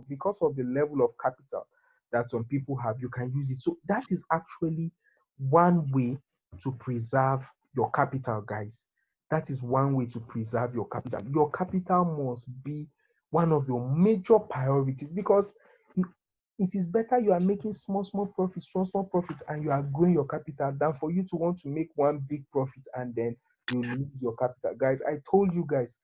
because of the level of capital that some people have, you can use it. So that is actually one way to preserve your capital, guys. That is one way to preserve your capital. Your capital must be one of your major priorities, because it is better you are making small profits, and you are growing your capital, than for you to want to make one big profit and then you lose your capital. Guys, I told you guys,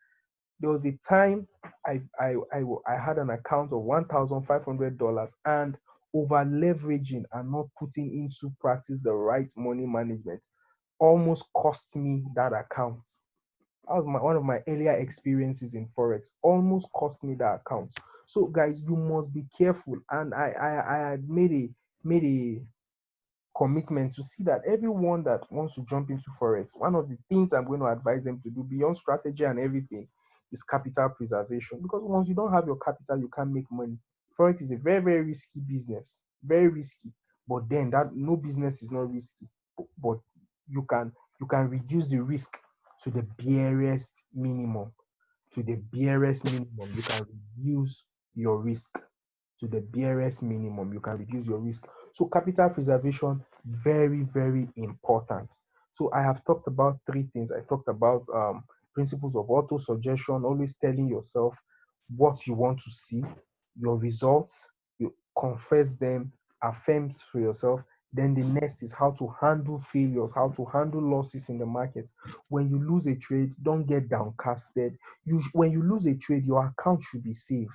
there was a time I had an account of $1,500, and over leveraging and not putting into practice the right money management almost cost me that account. That was one of my earlier experiences in forex. Almost cost me that account. So guys, you must be careful. And I had made a commitment to see that everyone that wants to jump into forex, one of the things I'm going to advise them to do beyond strategy and everything is capital preservation. Because once you don't have your capital, you can't make money. Forex is a very, very risky business, very risky. But then that no business is not risky, but you can reduce the risk to the barest minimum. To the barest minimum, you can reduce your risk. To the barest minimum, you can reduce your risk. So capital preservation, very, very important. So I have talked about three things. I talked about principles of auto suggestion, always telling yourself what you want to see, your results, you confess them, affirm for yourself. Then the next is how to handle failures, how to handle losses in the market. When you lose a trade, don't get downcasted. When you lose a trade, your account should be safe.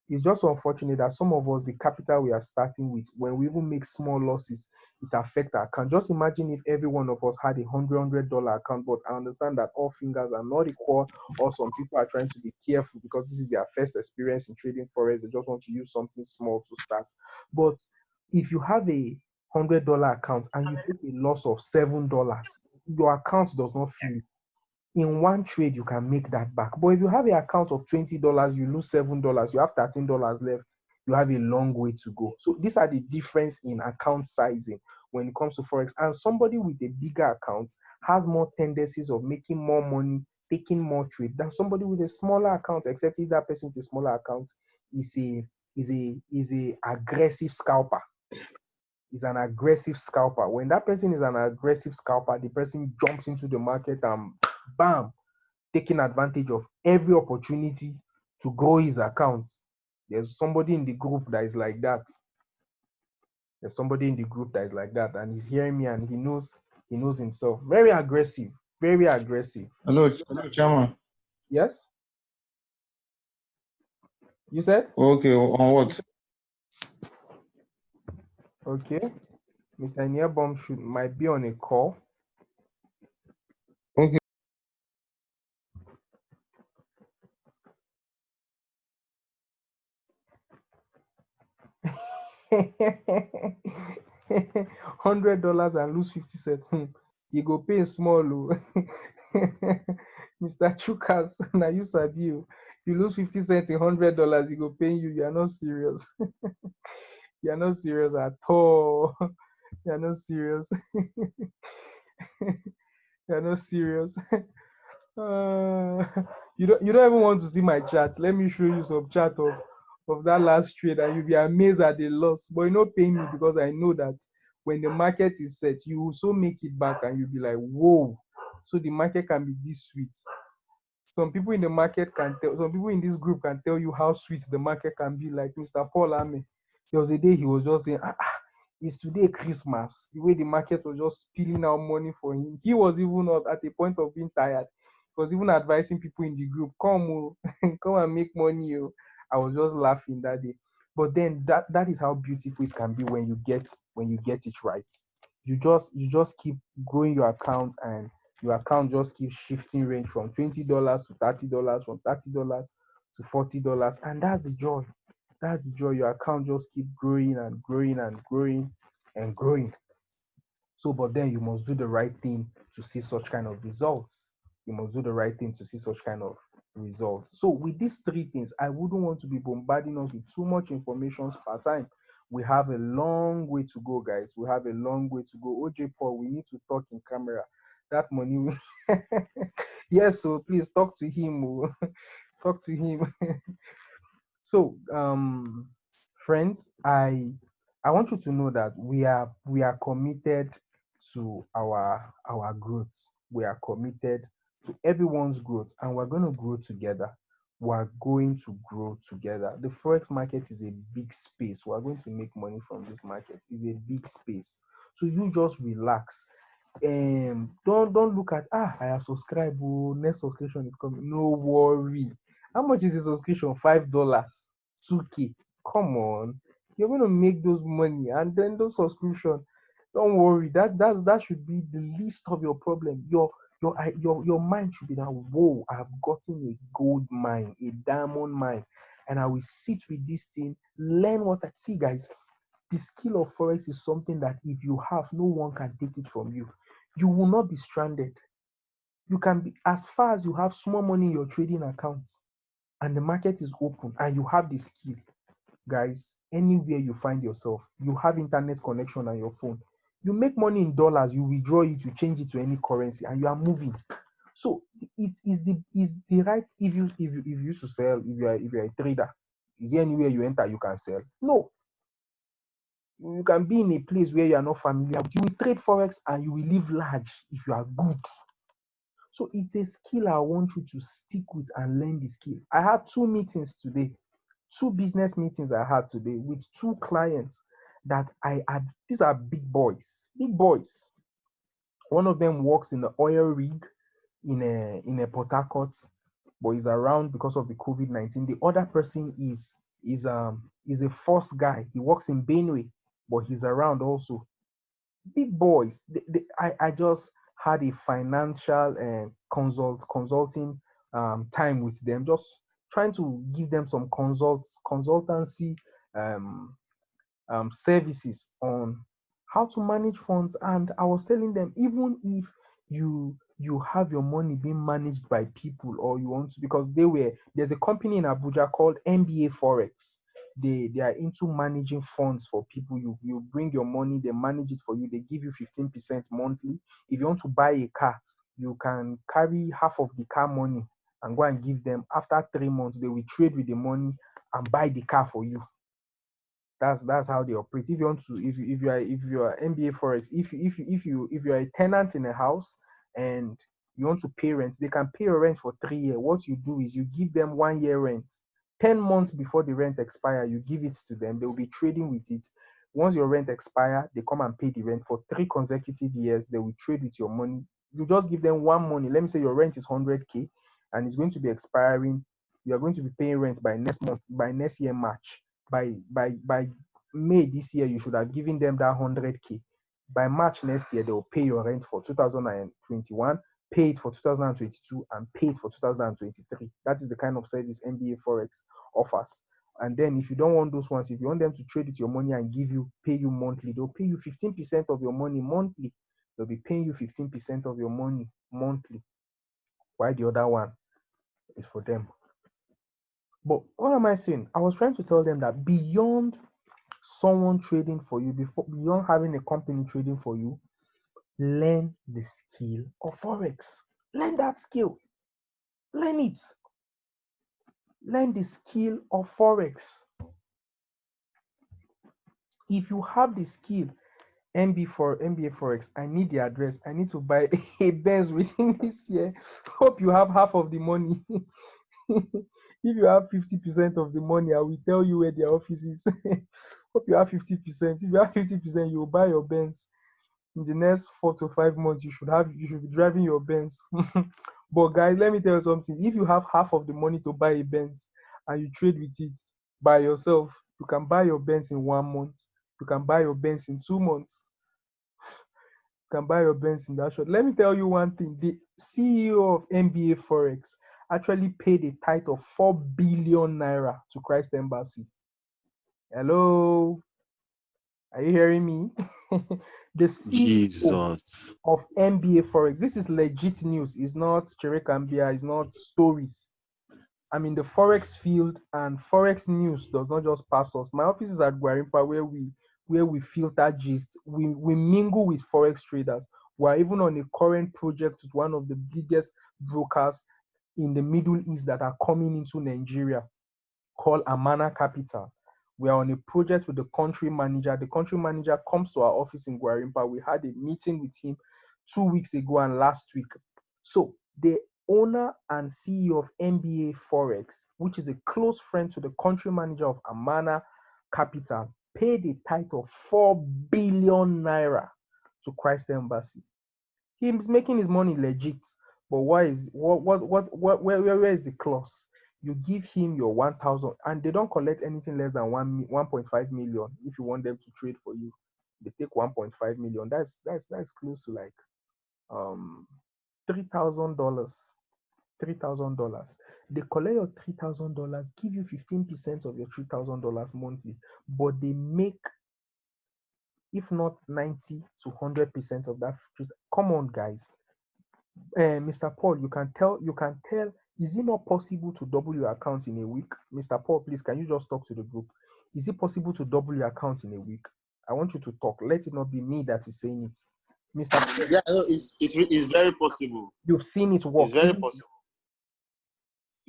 It's just unfortunate that some of us, the capital we are starting with, when we even make small losses, it affects our account. Just imagine if every one of us had $100 account, but I understand that all fingers are not equal, or some people are trying to be careful because this is their first experience in trading forex. They just want to use something small to start. But if you have $100 account and you take a loss of $7, your account does not feel. In one trade you can make that back. But if you have an account of $20, you lose $7, you have $13 left, you have a long way to go. So these are the difference in account sizing when it comes to forex. And somebody with a bigger account has more tendencies of making more money, taking more trade, than somebody with a smaller account, except if that person with a smaller account is a aggressive scalper. Is an aggressive scalper. When that person is an aggressive scalper, the person jumps into the market and bam, taking advantage of every opportunity to grow his account. There's somebody in the group that is like that. There's somebody in the group that is like that, and he's hearing me, and he knows himself. Very aggressive, very aggressive. Hello, Chairman. Yes, you said Okay, on what? okay. Mr. Nearbomb might be on a call. Okay, $100 and lose 50 cents. You go pay small, oh. Mr. Chukas, now you sabi you. You lose 50 cents in $100, you go pay you. You are not serious. You are not serious at all. You are not serious. You are not serious. Uh, you don't even want to see my chat. Let me show you some chat of that last trade, and you'll be amazed at the loss. But you not paying me, because I know that when the market is set, you will so make it back, and you'll be like, whoa. So the market can be this sweet. Some people in the market can tell, some people in this group can tell you how sweet the market can be. Like Mr. Paul Ame, there was a day he was just saying, it's today Christmas. The way the market was just spilling out money for him. He was even not at a point of being tired. He was even advising people in the group, come, come and make money. Oh. I was just laughing that day. But then that is how beautiful it can be when you get it right. You just keep growing your account, and your account just keeps shifting range from $20 to $30, from $30 to $40, and that's the joy. That's the joy. Your account just keep growing and growing and growing and growing. So, but then you must do the right thing to see such kind of results. You must do the right thing to see such kind of results. So, with these three things, I wouldn't want to be bombarding us with too much information per time. We have a long way to go, guys. We have a long way to go. OJ Paul, we need to talk in camera. That money. Yes, so please talk to him. Talk to him. So, friends, I want you to know that we are committed to our growth. We are committed to everyone's growth, and we're going to grow together. We're going to grow together. The forex market is a big space. We're going to make money from this market. It's a big space. So you just relax. Don't look at, I have subscribed, oh, next subscription is coming. No worry. How much is the subscription? $5, 2K. Come on, you're gonna make those money, and then those subscription. Don't worry. That should be the least of your problem. Your mind should be that, whoa, I have gotten a gold mine, a diamond mine, and I will sit with this thing, learn what I see, guys. The skill of forex is something that if you have, no one can take it from you. You will not be stranded. You can be, as far as you have small money in your trading account and the market is open and you have the skill, guys, anywhere you find yourself, you have internet connection on your phone, you make money in dollars, you withdraw it, you change it to any currency, and you are moving. So it is the right, if you used to sell, if you're a trader, is there anywhere you enter you can sell? No. You can be in a place where you are not familiar with. You will trade forex and you will live large if you are good. So it's a skill I want you to stick with and learn the skill. I had two meetings today, two business meetings I had today with two clients that I had. These are big boys, big boys. One of them works in the oil rig in a Port Harcourt, but is around because of the COVID-19. The other person is a force guy. He works in Benue, but he's around also. Big boys. I just had a financial consulting time with them, just trying to give them some consultancy um, services on how to manage funds. And I was telling them, even if you have your money being managed by people, or you want to, because there's a company in Abuja called MBA Forex. They are into managing funds for people. You bring your money, they manage it for you, they give you 15% monthly. If you want to buy a car, you can carry half of the car money and go and give them. After 3 months, they will trade with the money and buy the car for you. That's how they operate. If you want to, if you are MBA Forex, if you are a tenant in a house and you want to pay rent, they can pay your rent for 3 years. What you do is you give them 1 year rent. 10 months before the rent expire, you give it to them. They will be trading with it. Once your rent expire, they come and pay the rent for 3 consecutive years. They will trade with your money. You just give them one money. Let me say your rent is 100K and it's going to be expiring. You are going to be paying rent by next month, by next year March. By May this year, you should have given them that 100K. By March next year, they will pay your rent for 2021, pay it for 2022, and pay it for 2023. That is the kind of service MBA Forex offers. And then if you don't want those ones, if you want them to trade with your money and pay you monthly, they'll pay you 15% of your money monthly. They'll be paying you 15% of your money monthly. While the other one is for them. But what am I saying? I was trying to tell them that beyond someone trading for you, beyond having a company trading for you, learn the skill of forex. Learn that skill. Learn it. Learn the skill of forex. If you have the skill, MBA Forex, I need the address. I need to buy a Benz within this year. Hope you have half of the money. If you have 50% of the money, I will tell you where their office is. Hope you have 50%. If you have 50%, you will buy your Benz. In the next 4 to 5 months, you should be driving your Benz. But guys, let me tell you something. If you have half of the money to buy a Benz and you trade with it by yourself, you can buy your Benz in 1 month. You can buy your Benz in 2 months. You can buy your Benz in that short. Let me tell you one thing. The CEO of MBA Forex actually paid a tithe of 4 billion naira to Christ Embassy. Hello, are you hearing me? The CEO Jesus. of MBA Forex. This is legit news. It's not Cherekambia. It's not stories. I'm in the forex field, and forex news does not just pass us. My office is at Guarimpa, where we filter gist. We mingle with forex traders. We're even on a current project with one of the biggest brokers in the Middle East that are coming into Nigeria. called Amana Capital. We are on a project with the country manager. The country manager comes to our office in Guarimpa. We had a meeting with him 2 weeks ago and last week. So the owner and CEO of MBA Forex, which is a close friend to the country manager of Amana Capital, paid a tithe of 4 billion naira to Christ Embassy. He's making his money legit, but why is where is the clause? You give him your 1,000, and they don't collect anything less than 1.5 million. If you want them to trade for you, they take 1.5 million. That's close to like um $3,000. $3,000. They collect your $3,000, give you 15% of your $3,000 monthly, but they make, if not 90 to 100% of that. Come on, guys. Mr. Paul, you can tell, is it not possible to double your account in a week? Mr. Paul, please, can you just talk to the group? Is it possible to double your account in a week? I want you to talk. Let it not be me that is saying it. Mr. Paul, Yeah, no, it's very possible. you've seen it It's work. very Isn't it? possible.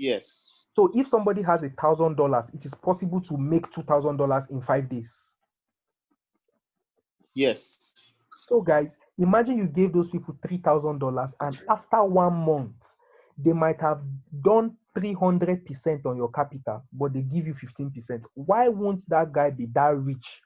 Yes. So if somebody has $1,000, it is possible to make $2,000 in 5 days. Yes. So, guys, imagine you gave those people $3,000, and after 1 month, they might have done 300% on your capital, but they give you 15%. Why won't that guy be that rich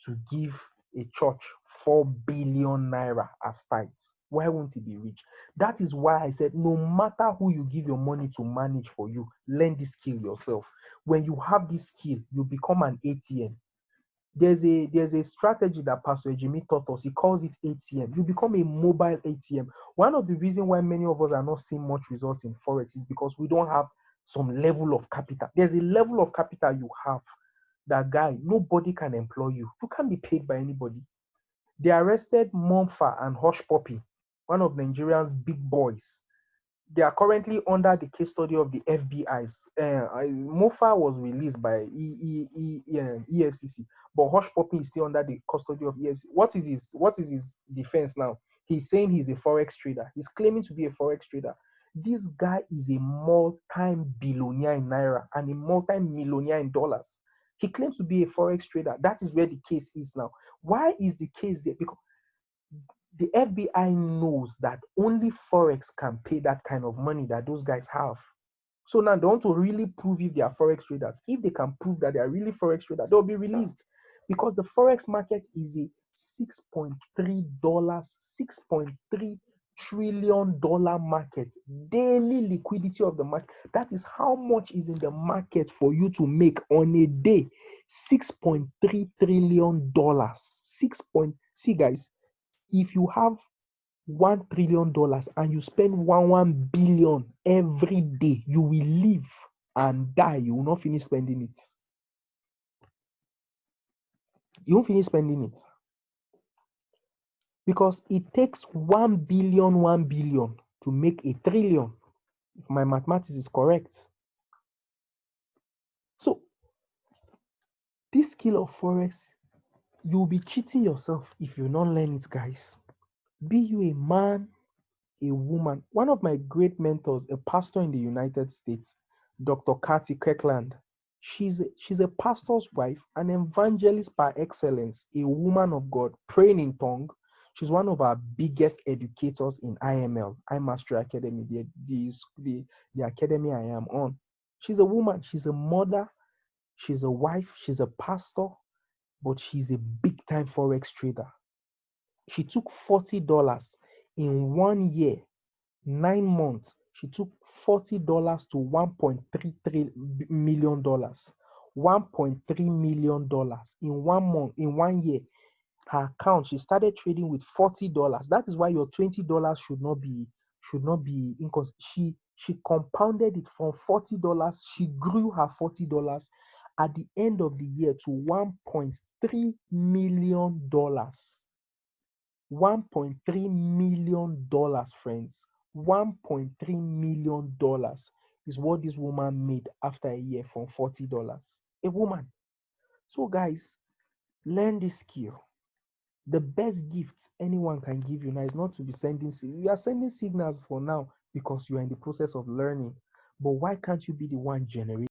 to give a church 4 billion naira as tithes? Why won't he be rich? That is why I said, no matter who you give your money to manage for you, learn this skill yourself. When you have this skill, you become an ATM. There's a strategy that Pastor Jimmy taught us. He calls it ATM. You become a mobile ATM. One of the reasons why many of us are not seeing much results in forex is because we don't have some level of capital. There's a level of capital you have. That guy, nobody can employ you. You can't be paid by anybody. They arrested Monfa and Hush Puppy, one of Nigeria's big boys. They are currently under the custody of the FBI's. Mofa was released by EFCC, but Hush Puppy is still under the custody of EFCC. What is his defense now? He's saying he's a forex trader. He's claiming to be a forex trader. This guy is a multi-billionaire in naira and a multi-millionaire in dollars. He claims to be a forex trader. That is where the case is now. Why is the case there? Because the FBI knows that only Forex can pay that kind of money that those guys have. So now they want to really prove if they are Forex traders. If they can prove that they are really Forex traders, they'll be released. Because the Forex market is a $6.3 trillion market. Daily liquidity of the market. That is how much is in the market for you to make on a day. $6.3 trillion. See, guys, if you have $1 trillion and you spend one billion every day, you will live and die. You will not finish spending it. You won't finish spending it. Because it takes 1 billion to make a trillion. If my mathematics is correct. So this skill of forex, you'll be cheating yourself if you don't learn it, guys. Be you a man, a woman. One of my great mentors, a pastor in the United States, Dr. Kathy Kirkland. She's a pastor's wife, an evangelist par excellence, a woman of God, praying in tongue. She's one of our biggest educators in IML, I Mastery Academy, the academy I am on. She's a woman, she's a mother, she's a wife, she's a pastor, but she's a big time forex trader. She took $40 in 1 year, 9 months. She took $40 to $1.33 million. $1.3 million in 1 month, in 1 year. Her account, she started trading with $40. That is why your $20 should not be inconsistent. She compounded it from $40. She grew her $40 at the end of the year to $1.3 million. $1.3 million, friends. $1.3 million is what this woman made after a year from $40. A woman. So, guys, learn this skill. The best gift anyone can give you now is not to be sending signals. You are sending signals for now because you are in the process of learning. But why can't you be the one generating?